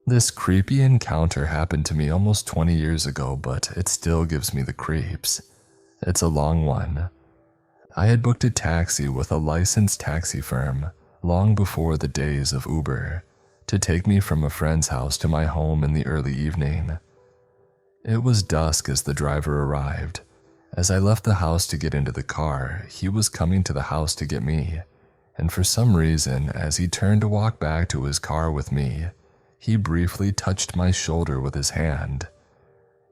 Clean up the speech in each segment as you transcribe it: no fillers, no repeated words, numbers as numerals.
This creepy encounter happened to me almost 20 years ago, but it still gives me the creeps. It's a long one. I had booked a taxi with a licensed taxi firm long before the days of Uber to take me from a friend's house to my home in the early evening. It was dusk as the driver arrived. As I left the house to get into the car, he was coming to the house to get me, and for some reason, as he turned to walk back to his car with me, he briefly touched my shoulder with his hand.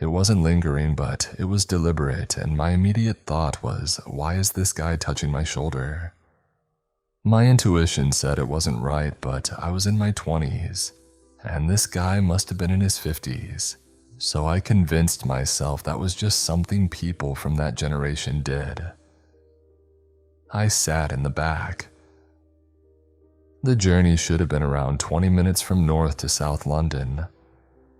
It wasn't lingering, but it was deliberate, and my immediate thought was, why is this guy touching my shoulder? My intuition said it wasn't right, but I was in my 20s, and this guy must have been in his 50s, so I convinced myself that was just something people from that generation did. I sat in the back. The journey should have been around 20 minutes from North to South London,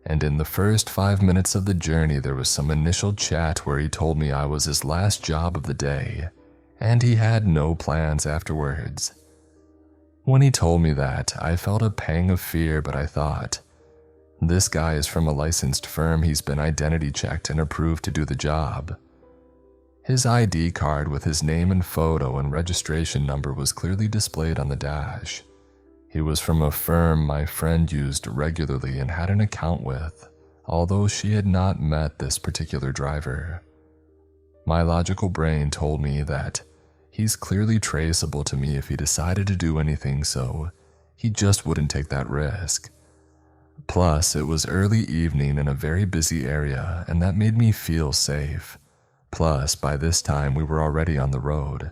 and in the first 5 minutes of the journey there was some initial chat where he told me I was his last job of the day, and he had no plans afterwards. When he told me that, I felt a pang of fear, but I thought, this guy is from a licensed firm, he's been identity checked and approved to do the job. His ID card with his name and photo and registration number was clearly displayed on the dash. He was from a firm my friend used regularly and had an account with, although she had not met this particular driver. My logical brain told me that he's clearly traceable to me if he decided to do anything, so he just wouldn't take that risk. Plus, it was early evening in a very busy area, and that made me feel safe. Plus, by this time we were already on the road.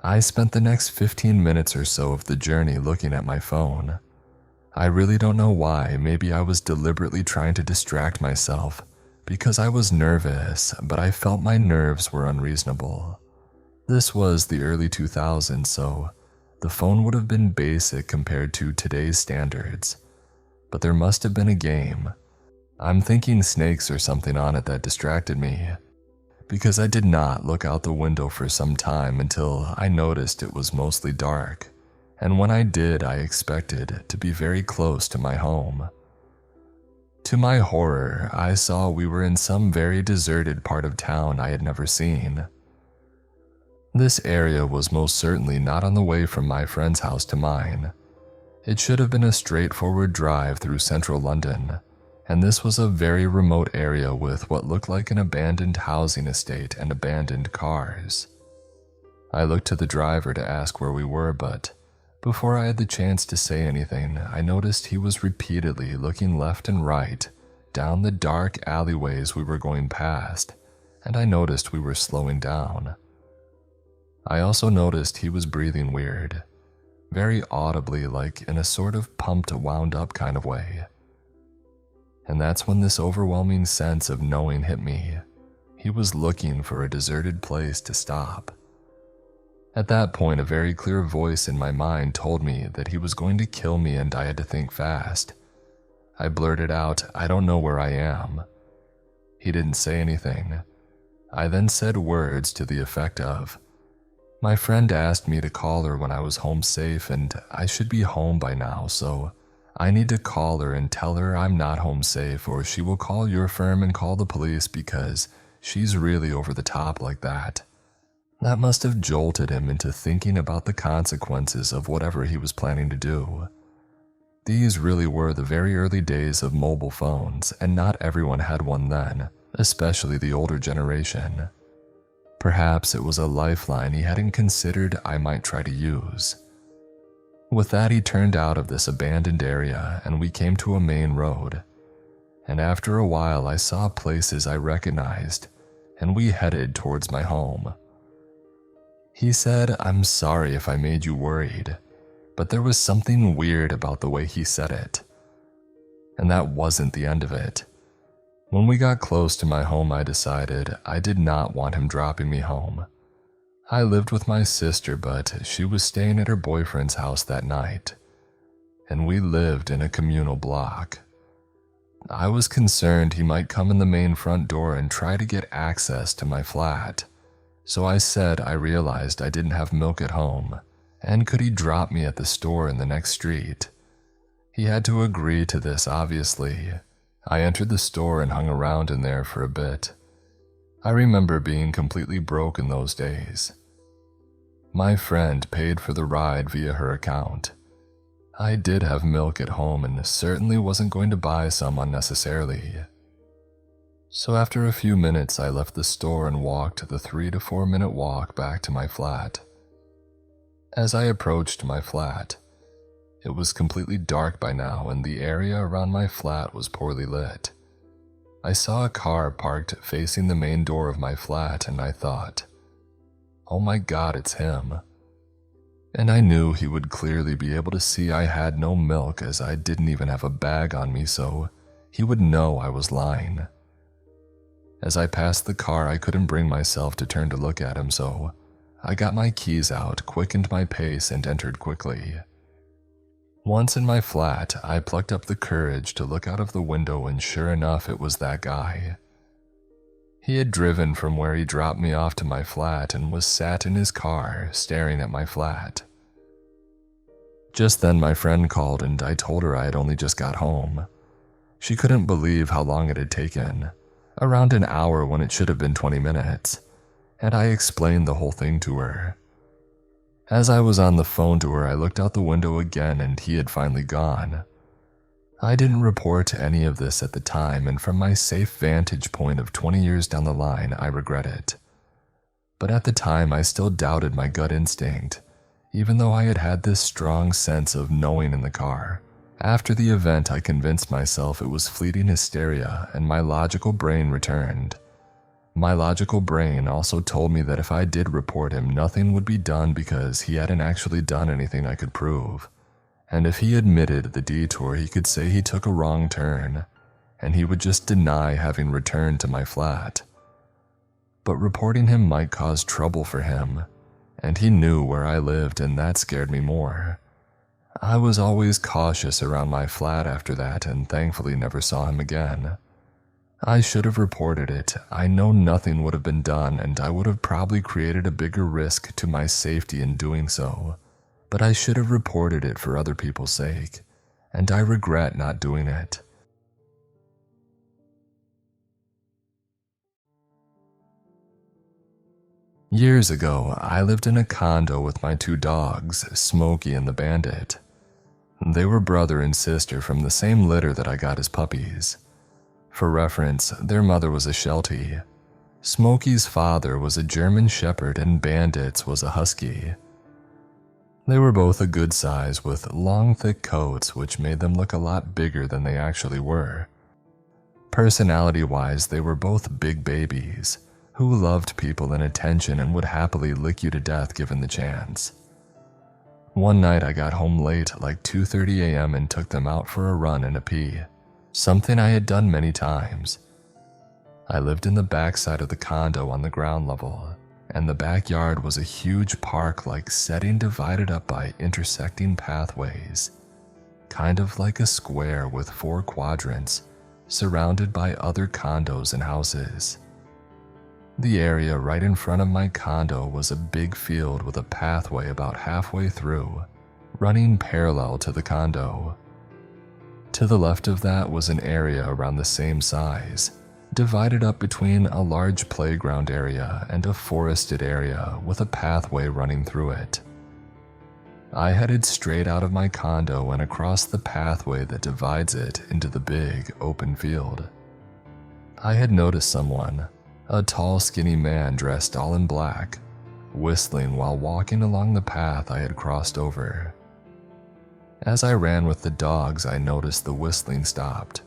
I spent the next 15 minutes or so of the journey looking at my phone. I really don't know why. Maybe I was deliberately trying to distract myself because I was nervous, but I felt my nerves were unreasonable. This was the early 2000s, so the phone would have been basic compared to today's standards. But there must have been a game. I'm thinking snakes or something on it that distracted me, because I did not look out the window for some time until I noticed it was mostly dark, and when I did, I expected to be very close to my home. To my horror, I saw we were in some very deserted part of town I had never seen. This area was most certainly not on the way from my friend's house to mine. It should have been a straightforward drive through central London, and this was a very remote area with what looked like an abandoned housing estate and abandoned cars. I looked to the driver to ask where we were, but before I had the chance to say anything, I noticed he was repeatedly looking left and right down the dark alleyways we were going past, and I noticed we were slowing down. I also noticed he was breathing weird, very audibly, like in a sort of pumped, wound-up kind of way. And that's when this overwhelming sense of knowing hit me. He was looking for a deserted place to stop. At that point, a very clear voice in my mind told me that he was going to kill me and I had to think fast. I blurted out, "I don't know where I am." He didn't say anything. I then said words to the effect of, "My friend asked me to call her when I was home safe, and I should be home by now, so I need to call her and tell her I'm not home safe, or she will call your firm and call the police because she's really over the top like that." That must have jolted him into thinking about the consequences of whatever he was planning to do. These really were the very early days of mobile phones, and not everyone had one then, especially the older generation. Perhaps it was a lifeline he hadn't considered I might try to use. With that, he turned out of this abandoned area and we came to a main road. And after a while, I saw places I recognized and we headed towards my home. He said, "I'm sorry if I made you worried," but there was something weird about the way he said it. And that wasn't the end of it. When we got close to my home, I decided I did not want him dropping me home. I lived with my sister, but she was staying at her boyfriend's house that night, and we lived in a communal block. I was concerned he might come in the main front door and try to get access to my flat, so I said I realized I didn't have milk at home, and could he drop me at the store in the next street. He had to agree to this, obviously. I entered the store and hung around in there for a bit. I remember being completely broke in those days. My friend paid for the ride via her account. I did have milk at home and certainly wasn't going to buy some unnecessarily. So after a few minutes, I left the store and walked the 3 to 4 minute walk back to my flat. As I approached my flat, it was completely dark by now and the area around my flat was poorly lit. I saw a car parked facing the main door of my flat and I thought, oh my God, it's him. And I knew he would clearly be able to see I had no milk as I didn't even have a bag on me, so he would know I was lying. As I passed the car, I couldn't bring myself to turn to look at him, so I got my keys out, quickened my pace, and entered quickly. Once in my flat, I plucked up the courage to look out of the window and sure enough, it was that guy. He had driven from where he dropped me off to my flat and was sat in his car, staring at my flat. Just then my friend called and I told her I had only just got home. She couldn't believe how long it had taken. Around an hour when it should have been 20 minutes, and I explained the whole thing to her. As I was on the phone to her, I looked out the window again and he had finally gone. I didn't report any of this at the time, and from my safe vantage point of 20 years down the line, I regret it. But at the time, I still doubted my gut instinct, even though I had had this strong sense of knowing in the car. After the event, I convinced myself it was fleeting hysteria and my logical brain returned. My logical brain also told me that if I did report him, nothing would be done because he hadn't actually done anything I could prove. And if he admitted the detour, he could say he took a wrong turn, and he would just deny having returned to my flat. But reporting him might cause trouble for him, and he knew where I lived and that scared me more. I was always cautious around my flat after that and thankfully never saw him again. I should have reported it. I know nothing would have been done and I would have probably created a bigger risk to my safety in doing so. But I should have reported it for other people's sake, and I regret not doing it. Years ago, I lived in a condo with my 2 dogs, Smokey and the Bandit. They were brother and sister from the same litter that I got as puppies. For reference, their mother was a Sheltie. Smokey's father was a German Shepherd and Bandit's was a Husky. They were both a good size with long, thick coats which made them look a lot bigger than they actually were. Personality-wise, they were both big babies who loved people and attention and would happily lick you to death given the chance. One night I got home late, like 2:30 a.m. and took them out for a run and a pee, something I had done many times. I lived in the backside of the condo on the ground level, and the backyard was a huge park-like setting divided up by intersecting pathways, kind of like a square with 4 quadrants, surrounded by other condos and houses. The area right in front of my condo was a big field with a pathway about halfway through, running parallel to the condo. To the left of that was an area around the same size, divided up between a large playground area and a forested area with a pathway running through it. I headed straight out of my condo and across the pathway that divides it into the big open field. I had noticed someone, a tall skinny man dressed all in black, whistling while walking along the path I had crossed over. As I ran with the dogs, I noticed the whistling stopped,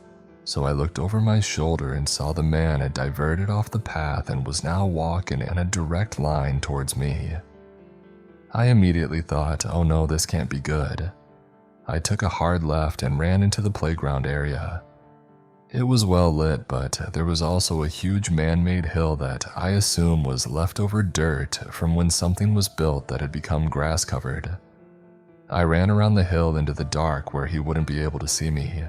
so I looked over my shoulder and saw the man had diverted off the path and was now walking in a direct line towards me. I immediately thought, oh no, this can't be good. I took a hard left and ran into the playground area. It was well lit, but there was also a huge man-made hill that I assume was leftover dirt from when something was built that had become grass-covered. I ran around the hill into the dark where he wouldn't be able to see me.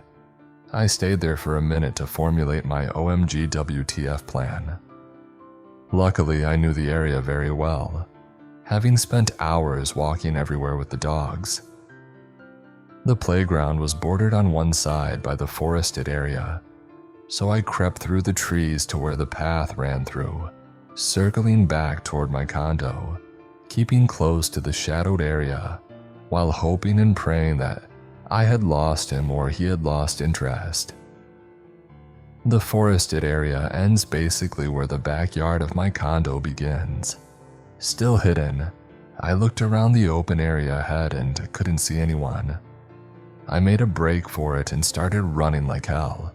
I stayed there for a minute to formulate my OMG WTF plan. Luckily, I knew the area very well, having spent hours walking everywhere with the dogs. The playground was bordered on one side by the forested area, so I crept through the trees to where the path ran through, circling back toward my condo, keeping close to the shadowed area while hoping and praying that I had lost him or he had lost interest. The forested area ends basically where the backyard of my condo begins. Still hidden, I looked around the open area ahead and couldn't see anyone. I made a break for it and started running like hell.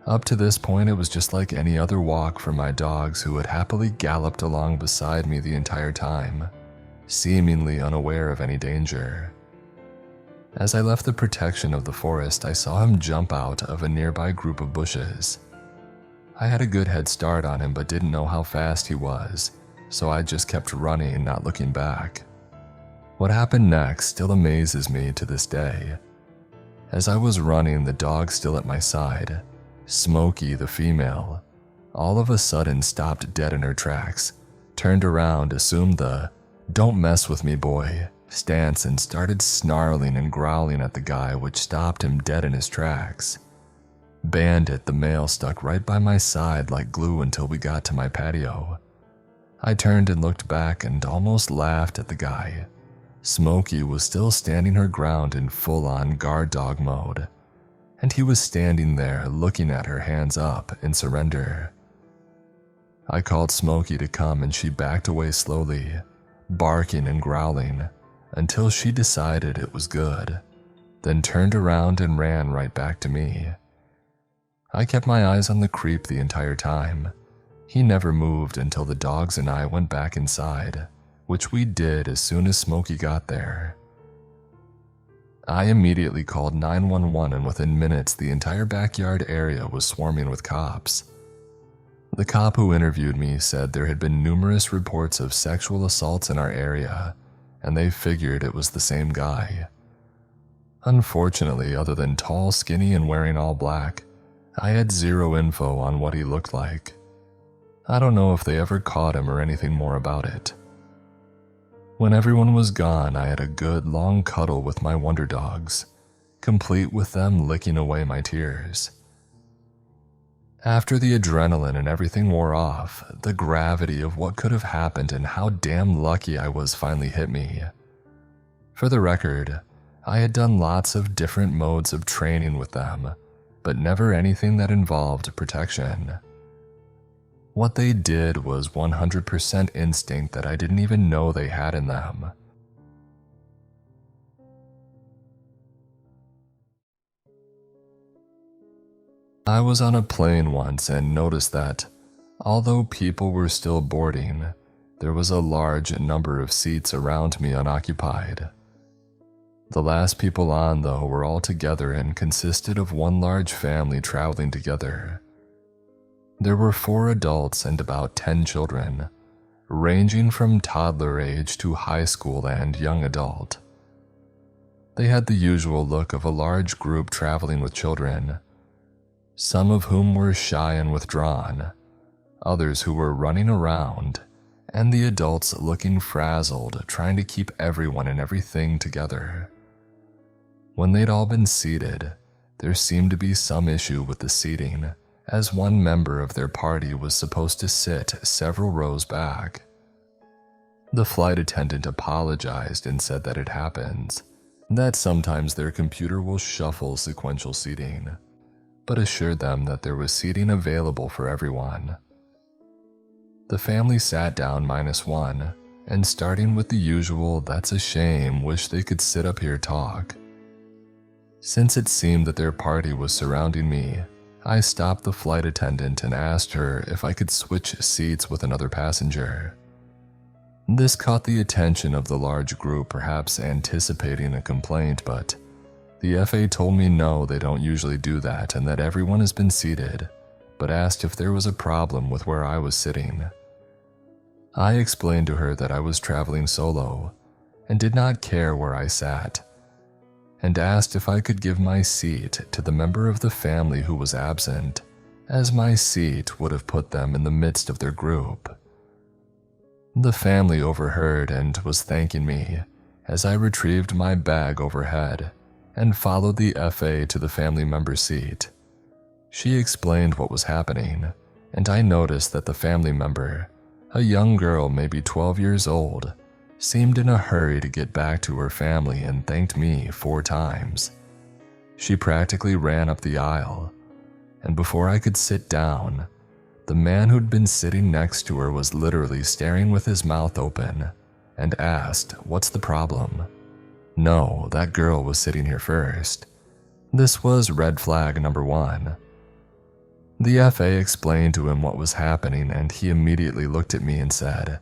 Up to this point, it was just like any other walk for my dogs who had happily galloped along beside me the entire time, seemingly unaware of any danger. As I left the protection of the forest, I saw him jump out of a nearby group of bushes. I had a good head start on him but didn't know how fast he was, so I just kept running, not looking back. What happened next still amazes me to this day. As I was running, the dog still at my side, Smokey, the female, all of a sudden stopped dead in her tracks, turned around, assumed the "don't mess with me, boy" stance, and started snarling and growling at the guy, which stopped him dead in his tracks. Bandit, the male, stuck right by my side like glue until we got to my patio. I turned and looked back and almost laughed at the guy. Smokey was still standing her ground in full-on guard dog mode, and he was standing there looking at her, hands up, in surrender. I called Smokey to come and she backed away slowly, barking and growling, until she decided it was good, then turned around and ran right back to me. I kept my eyes on the creep the entire time. He never moved until the dogs and I went back inside, which we did as soon as Smokey got there. I immediately called 911 and within minutes the entire backyard area was swarming with cops. The cop who interviewed me said there had been numerous reports of sexual assaults in our area, and they figured it was the same guy. Unfortunately, other than tall, skinny, and wearing all black, I had zero info on what he looked like. I don't know if they ever caught him or anything more about it. When everyone was gone, I had a good long cuddle with my wonder dogs, complete with them licking away my tears. After the adrenaline and everything wore off, the gravity of what could have happened and how damn lucky I was finally hit me. For the record, I had done lots of different modes of training with them, but never anything that involved protection. What they did was 100% instinct that I didn't even know they had in them. I was on a plane once and noticed that, although people were still boarding, there was a large number of seats around me unoccupied. The last people on, though, were all together and consisted of one large family traveling together. There were 4 adults and about 10 children, ranging from toddler age to high school and young adult. They had the usual look of a large group traveling with children, some of whom were shy and withdrawn, others who were running around, and the adults looking frazzled, trying to keep everyone and everything together. When they'd all been seated, there seemed to be some issue with the seating, as one member of their party was supposed to sit several rows back. The flight attendant apologized and said that it happens, that sometimes their computer will shuffle sequential seating, but assured them that there was seating available for everyone. The family sat down -1, and starting with the usual "that's a shame, wish they could sit up here" talk. Since it seemed that their party was surrounding me, I stopped the flight attendant and asked her if I could switch seats with another passenger. This caught the attention of the large group, perhaps anticipating a complaint, but the FA told me no, they don't usually do that and that everyone has been seated, but asked if there was a problem with where I was sitting. I explained to her that I was traveling solo and did not care where I sat, and asked if I could give my seat to the member of the family who was absent, as my seat would have put them in the midst of their group. The family overheard and was thanking me as I retrieved my bag overhead and followed the FA to the family member's seat. She explained what was happening, and I noticed that the family member, a young girl maybe 12 years old, seemed in a hurry to get back to her family and thanked me 4 times. She practically ran up the aisle, and before I could sit down, the man who'd been sitting next to her was literally staring with his mouth open and asked, "What's the problem?" No, that girl was sitting here first. This was red flag number 1. The FA explained to him what was happening, and he immediately looked at me and said,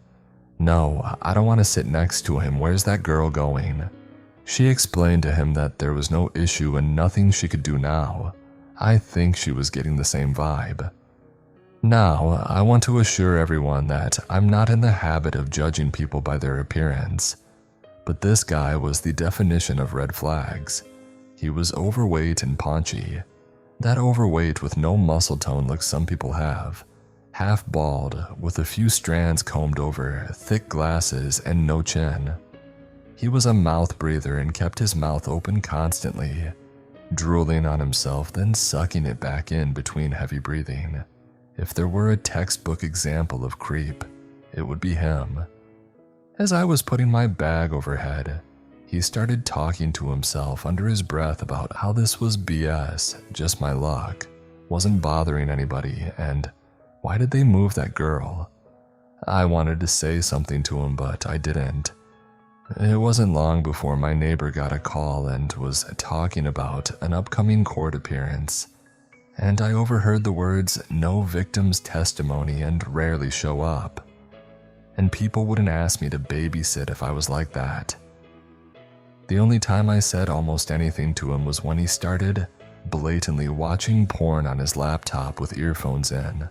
"No, I don't want to sit next to him. Where's that girl going?" She explained to him that there was no issue and nothing she could do now. I think she was getting the same vibe. Now, I want to assure everyone that I'm not in the habit of judging people by their appearance, but this guy was the definition of red flags. He was overweight and paunchy. That overweight with no muscle tone like some people have, half bald with a few strands combed over, thick glasses, and no chin. He was a mouth breather and kept his mouth open constantly, drooling on himself, then sucking it back in between heavy breathing. If there were a textbook example of creep, it would be him. As I was putting my bag overhead, he started talking to himself under his breath about how this was BS, just my luck, wasn't bothering anybody, and why did they move that girl? I wanted to say something to him, but I didn't. It wasn't long before my neighbor got a call and was talking about an upcoming court appearance, and I overheard the words "no victim's testimony" and "rarely show up." And people wouldn't ask me to babysit if I was like that. The only time I said almost anything to him was when he started blatantly watching porn on his laptop with earphones in,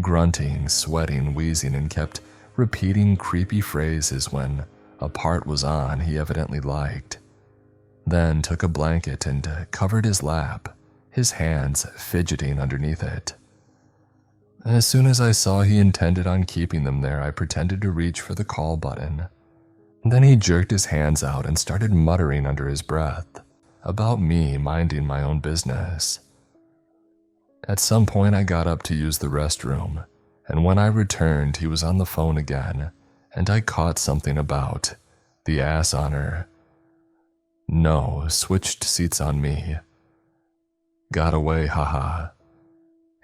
grunting, sweating, wheezing, and kept repeating creepy phrases when a part was on he evidently liked. Then took a blanket and covered his lap, his hands fidgeting underneath it. As soon as I saw he intended on keeping them there, I pretended to reach for the call button. Then he jerked his hands out and started muttering under his breath about me minding my own business. At some point I got up to use the restroom, and when I returned he was on the phone again, and I caught something about the ass on her. No, switched seats on me. Got away, haha.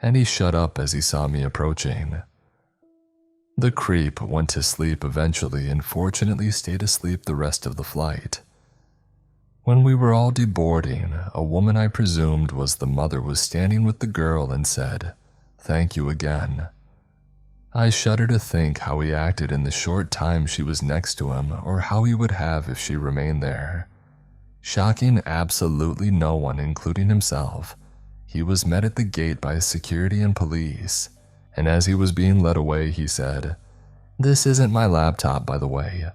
And he shut up as he saw me approaching. The creep went to sleep eventually and fortunately stayed asleep the rest of the flight. When we were all deboarding, a woman I presumed was the mother was standing with the girl and said, "Thank you again." I shudder to think how he acted in the short time she was next to him, or how he would have if she remained there. Shocking absolutely no one, including himself, he was met at the gate by security and police, and as he was being led away he said, "This isn't my laptop, by the way."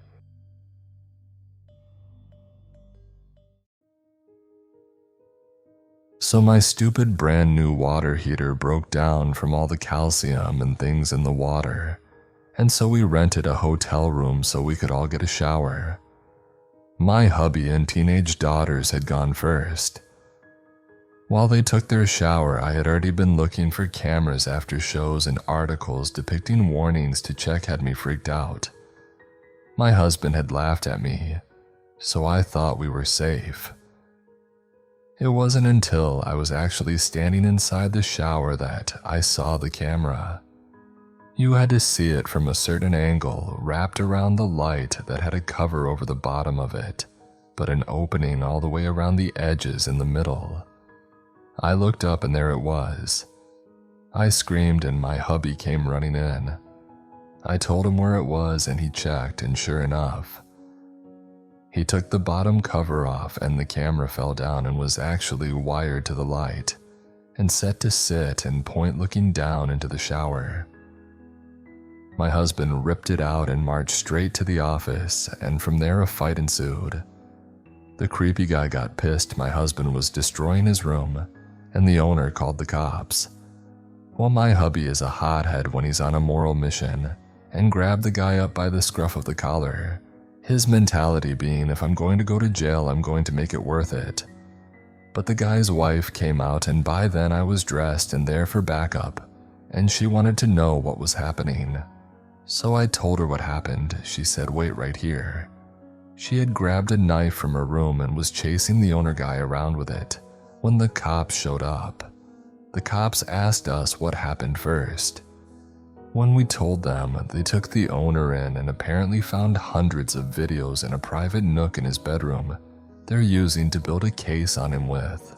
So my stupid brand new water heater broke down from all the calcium and things in the water, and so we rented a hotel room so we could all get a shower. My hubby and teenage daughters had gone first. While they took their shower, I had already been looking for cameras after shows and articles depicting warnings to check had me freaked out. My husband had laughed at me, so I thought we were safe. It wasn't until I was actually standing inside the shower that I saw the camera. You had to see it from a certain angle wrapped around the light that had a cover over the bottom of it, but an opening all the way around the edges in the middle. I looked up and there it was. I screamed and my hubby came running in. I told him where it was and he checked, and sure enough, he took the bottom cover off and the camera fell down and was actually wired to the light and set to sit and point looking down into the shower. My husband ripped it out and marched straight to the office, and from there a fight ensued. The creepy guy got pissed my husband was destroying his room, and the owner called the cops. While my hubby is a hothead when he's on a moral mission and grabbed the guy up by the scruff of the collar, his mentality being, if I'm going to go to jail, I'm going to make it worth it. But the guy's wife came out, and by then I was dressed and there for backup, and she wanted to know what was happening. So I told her what happened. She said, "Wait right here." She had grabbed a knife from her room and was chasing the owner guy around with it when the cops showed up. The cops asked us what happened first. When we told them, they took the owner in and apparently found hundreds of videos in a private nook in his bedroom they're using to build a case on him with.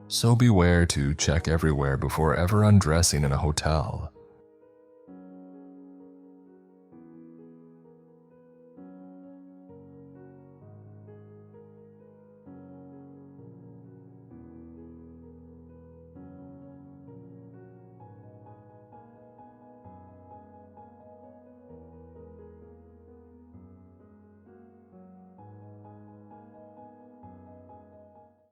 So beware to check everywhere before ever undressing in a hotel.